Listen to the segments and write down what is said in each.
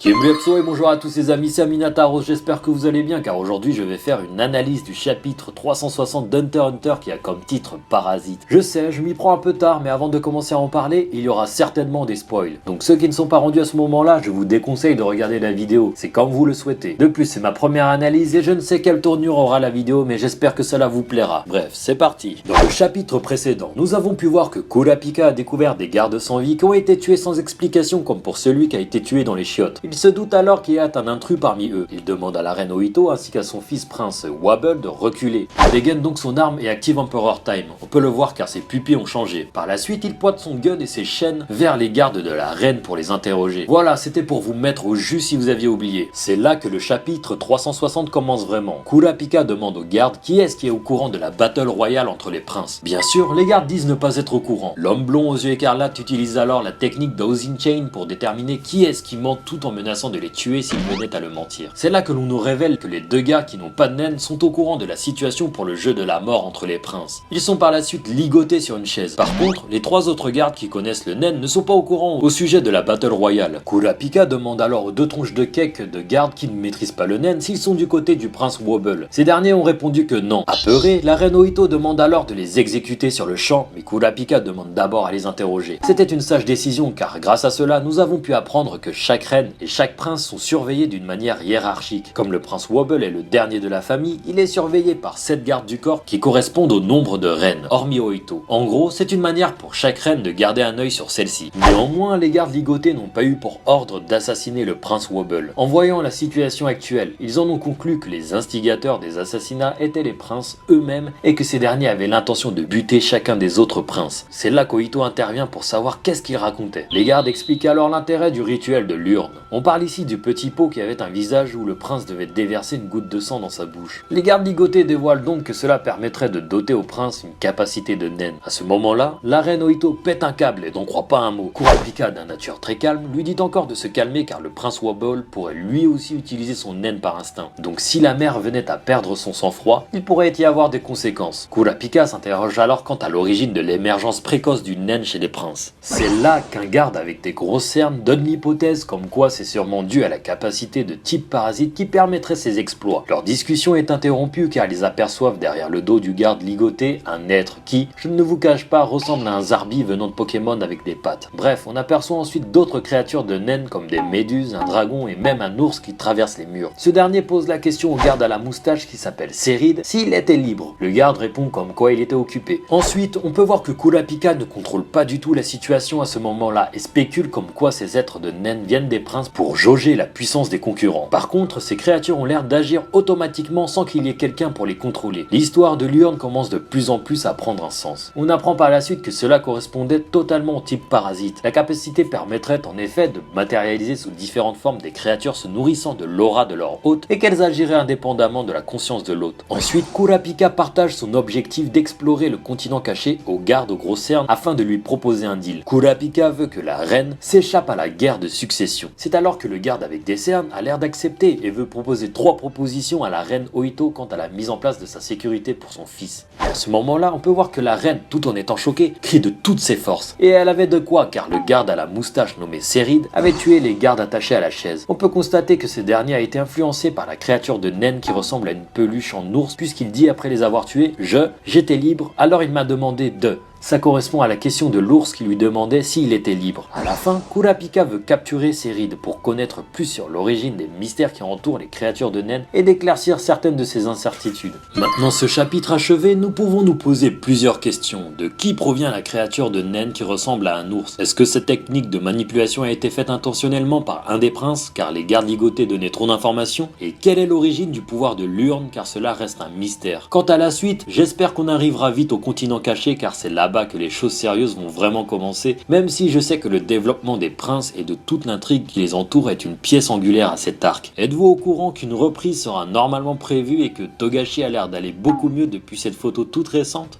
Kimlepso et bonjour à tous les amis, c'est Aminataros, j'espère que vous allez bien car aujourd'hui je vais faire une analyse du chapitre 360 d'Hunter x Hunter qui a comme titre Parasite. Je sais, je m'y prends un peu tard mais avant de commencer à en parler, il y aura certainement des spoils. Donc ceux qui ne sont pas rendus à ce moment-là, je vous déconseille de regarder la vidéo, c'est comme vous le souhaitez. De plus, c'est ma première analyse et je ne sais quelle tournure aura la vidéo mais j'espère que cela vous plaira. Bref, c'est parti. Dans le chapitre précédent, nous avons pu voir que Kurapika a découvert des gardes sans vie qui ont été tués sans explication comme pour celui qui a été tué dans les chiottes. Il se doute alors qu'il y a un intrus parmi eux. Il demande à la reine Ohito ainsi qu'à son fils prince Wabble de reculer. Il dégaine donc son arme et active Emperor Time. On peut le voir car ses pupilles ont changé. Par la suite, il pointe son gun et ses chaînes vers les gardes de la reine pour les interroger. Voilà, c'était pour vous mettre au jus si vous aviez oublié. C'est là que le chapitre 360 commence vraiment. Kurapika demande aux gardes qui est au courant de la battle royale entre les princes. Bien sûr, les gardes disent ne pas être au courant. L'homme blond aux yeux écarlates utilise alors la technique d'Housing Chain pour déterminer qui est-ce qui ment tout en menaçant de les tuer s'ils venaient à le mentir. C'est là que l'on nous révèle que les deux gars qui n'ont pas de naine sont au courant de la situation pour le jeu de la mort entre les princes. Ils sont par la suite ligotés sur une chaise. Par contre, les trois autres gardes qui connaissent le naine ne sont pas au courant au sujet de la battle royale. Kurapika demande alors aux deux tronches de cake de gardes qui ne maîtrisent pas le naine s'ils sont du côté du prince Wobble. Ces derniers ont répondu que non. Apeurée, la reine Ohito demande alors de les exécuter sur le champ, mais Kurapika demande d'abord à les interroger. C'était une sage décision car grâce à cela, nous avons pu apprendre que chaque reine et chaque prince sont surveillés d'une manière hiérarchique. Comme le prince Wobble est le dernier de la famille, il est surveillé par 7 gardes du corps qui correspondent au nombre de reines, hormis Ohito. En gros, c'est une manière pour chaque reine de garder un œil sur celle-ci. Néanmoins, les gardes ligotés n'ont pas eu pour ordre d'assassiner le prince Wobble. En voyant la situation actuelle, ils en ont conclu que les instigateurs des assassinats étaient les princes eux-mêmes et que ces derniers avaient l'intention de buter chacun des autres princes. C'est là qu'Ohito intervient pour savoir qu'est-ce qu'il racontait. Les gardes expliquent alors l'intérêt du rituel de l'urne. On parle ici du petit pot qui avait un visage où le prince devait déverser une goutte de sang dans sa bouche. Les gardes ligotés dévoilent donc que cela permettrait de doter au prince une capacité de naine. À ce moment-là, la reine Ohito pète un câble et n'en croit pas un mot. Kurapika, d'un nature très calme, lui dit encore de se calmer car le prince Wobble pourrait lui aussi utiliser son naine par instinct. Donc si la mère venait à perdre son sang-froid, il pourrait y avoir des conséquences. Kurapika s'interroge alors quant à l'origine de l'émergence précoce du naine chez les princes. C'est là qu'un garde avec des grosses cernes donne l'hypothèse comme quoi c'est sûrement dû à la capacité de type parasite qui permettrait ces exploits. Leur discussion est interrompue car ils aperçoivent derrière le dos du garde ligoté un être qui, je ne vous cache pas, ressemble à un Zarbi venant de Pokémon avec des pattes. Bref, on aperçoit ensuite d'autres créatures de naines comme des méduses, un dragon et même un ours qui traverse les murs. Ce dernier pose la question au garde à la moustache qui s'appelle Serid s'il était libre. Le garde répond comme quoi il était occupé. Ensuite, on peut voir que Kurapika ne contrôle pas du tout la situation à ce moment-là et spécule comme quoi ces êtres de naines viennent des princes pour jauger la puissance des concurrents. Par contre, ces créatures ont l'air d'agir automatiquement sans qu'il y ait quelqu'un pour les contrôler. L'histoire de l'urne commence de plus en plus à prendre un sens. On apprend par la suite que cela correspondait totalement au type parasite. La capacité permettrait en effet de matérialiser sous différentes formes des créatures se nourrissant de l'aura de leur hôte et qu'elles agiraient indépendamment de la conscience de l'hôte. Ensuite, Kurapika partage son objectif d'explorer le continent caché aux gardes aux grosses cernes afin de lui proposer un deal. Kurapika veut que la reine s'échappe à la guerre de succession. C'est alors que le garde avec des cernes a l'air d'accepter et veut proposer 3 propositions à la reine Ohito quant à la mise en place de sa sécurité pour son fils. Et à ce moment-là, on peut voir que la reine, tout en étant choquée, crie de toutes ses forces. Et elle avait de quoi car le garde à la moustache nommé Serid avait tué les gardes attachés à la chaise. On peut constater que ce dernier a été influencé par la créature de naine qui ressemble à une peluche en ours puisqu'il dit après les avoir tués « j'étais libre, alors il m'a demandé de ». Ça correspond à la question de l'ours qui lui demandait s'il était libre. À la fin, Kurapika veut capturer Serid pour connaître plus sur l'origine des mystères qui entourent les créatures de naines et d'éclaircir certaines de ses incertitudes. Maintenant ce chapitre achevé, nous pouvons nous poser plusieurs questions. De qui provient la créature de naine qui ressemble à un ours? Est-ce que cette technique de manipulation a été faite intentionnellement par un des princes car les gardes ligotés donnaient trop d'informations? Et quelle est l'origine du pouvoir de l'urne car cela reste un mystère? Quant à la suite, j'espère qu'on arrivera vite au continent caché car c'est là-bas que les choses sérieuses vont vraiment commencer, même si je sais que le développement des princes et de toute l'intrigue qui les entoure est une pièce angulaire à cet arc. Êtes-vous au courant qu'une reprise sera normalement prévue et que Togashi a l'air d'aller beaucoup mieux depuis cette photo toute récente?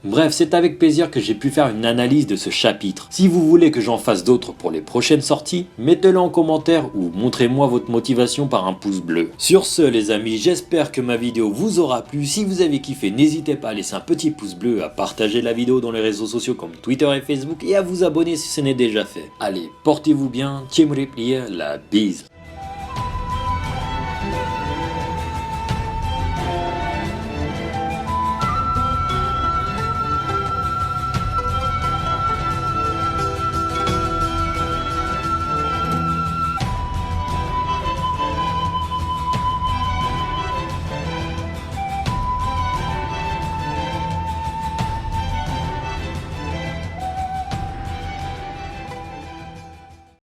Bref, c'est avec plaisir que j'ai pu faire une analyse de ce chapitre. Si vous voulez que j'en fasse d'autres pour les prochaines sorties, mettez-le en commentaire ou montrez-moi votre motivation par un pouce bleu. Sur ce les amis, j'espère que ma vidéo vous aura plu. Si vous avez kiffé, n'hésitez pas à laisser un petit pouce bleu, à partager la vidéo dans les réseaux sociaux comme Twitter et Facebook et à vous abonner si ce n'est déjà fait. Allez, portez-vous bien, la bise.